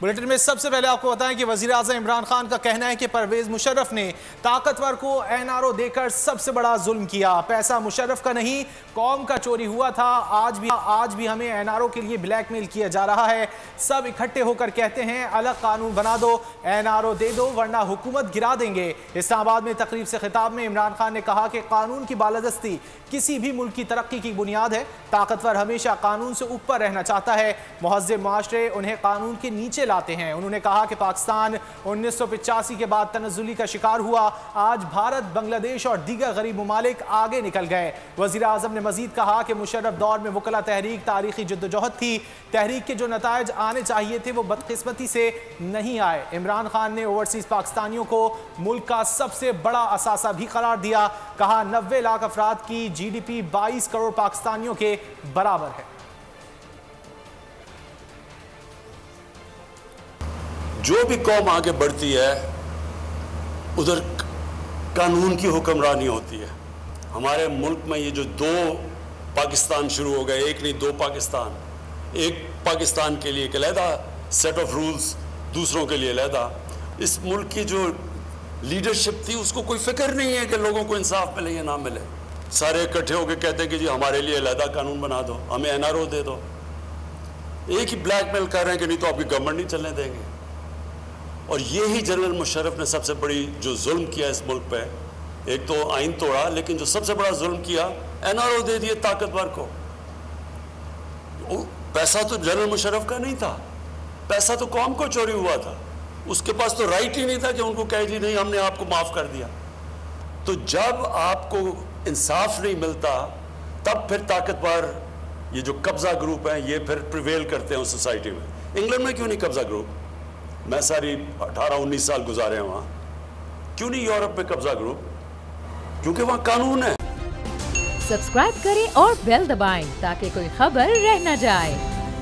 Bulletin में सबसे पहले आपको बताएं कि वजीर आज़म इमरान खान का कहना है कि परवेज मुशर्रफ ने ताकतवर को एनआरओ देकर सबसे बड़ा जुल्म किया। पैसा मुशर्रफ का नहीं, कौम का चोरी हुआ था। आज भी हमें एनआरओ के लिए ब्लैकमेल किया जा रहा है। सब इकट्ठे होकर कहते हैं अलग कानून बना दो, एनआरओ दे दो वरना हुकूमत गिरा देंगे। इस्लामाबाद में तकरीब से खिताब में इमरान खान ने कहा कि कानून की बालादस्ती किसी भी मुल्क की तरक्की की बुनियाद है। ताकतवर हमेशा कानून से ऊपर रहना चाहता है। मुहज़्ज़िब माशरे उन्हें कानून के नीचे लाते हैं। उन्होंने कहा कि पाकिस्तान 1985 के बाद तनज़्ज़ुली का शिकार हुआ। आज भारत, बांग्लादेश और दीगर गरीब ममालिक आगे निकल गए। वज़ीर आज़म ने मजीद कहा कि मुशर्रफ दौर में वकला तहरीक तारीखी जद्दोजहद थी। तहरीक के जो नतायज आने चाहिए थे वो बदकिस्मती से नहीं आए। इमरान खान ने ओवरसीज़ पाकिस्तानियों को मुल्क का सबसे बड़ा असासा भी करार दिया। कहा 90 लाख अफराद की GDP 22 करोड़ पाकिस्तानियों के बराबर है। जो भी कौम आगे बढ़ती है उधर कानून की हुक्मरानी होती है। हमारे मुल्क में ये जो दो पाकिस्तान शुरू हो गए, एक नहीं दो पाकिस्तान, एक पाकिस्तान के लिए एक अलहदा सेट ऑफ रूल्स, दूसरों के लिए अलहदा। इस मुल्क की जो लीडरशिप थी उसको कोई फिक्र नहीं है कि लोगों को इंसाफ मिले या ना मिले। सारे इकट्ठे होकर कहते हैं कि जी हमारे लिए अलहदा कानून बना दो, हमें एनआरओ दे दो। एक ही ब्लैकमेल कर रहे हैं कि नहीं तो आपकी गवर्नमेंट नहीं चलने देंगे। और ये ही जनरल मुशर्रफ ने सबसे बड़ी जो जुल्म किया इस मुल्क पे, एक तो आइन तोड़ा, लेकिन जो सबसे बड़ा जुल्म किया एनआरओ दे दिए ताकतवर को। पैसा तो जनरल मुशर्रफ का नहीं था, पैसा तो कौम को चोरी हुआ था। उसके पास तो राइट ही नहीं था कि उनको कहे जी नहीं हमने आपको माफ कर दिया। तो जब आपको इंसाफ नहीं मिलता तब फिर ताकतवर ये जो कब्जा ग्रुप हैं ये फिर प्रिवेल करते हैं उस सोसाइटी में। इंग्लैंड में क्यों नहीं कब्जा ग्रुप? मैं सारी 18-19 साल गुजारे हैं वहाँ। क्यों नहीं यूरोप में कब्जा ग्रुप? क्योंकि वहाँ कानून है। सब्सक्राइब करें और बेल दबाएं ताकि कोई खबर रह न जाए।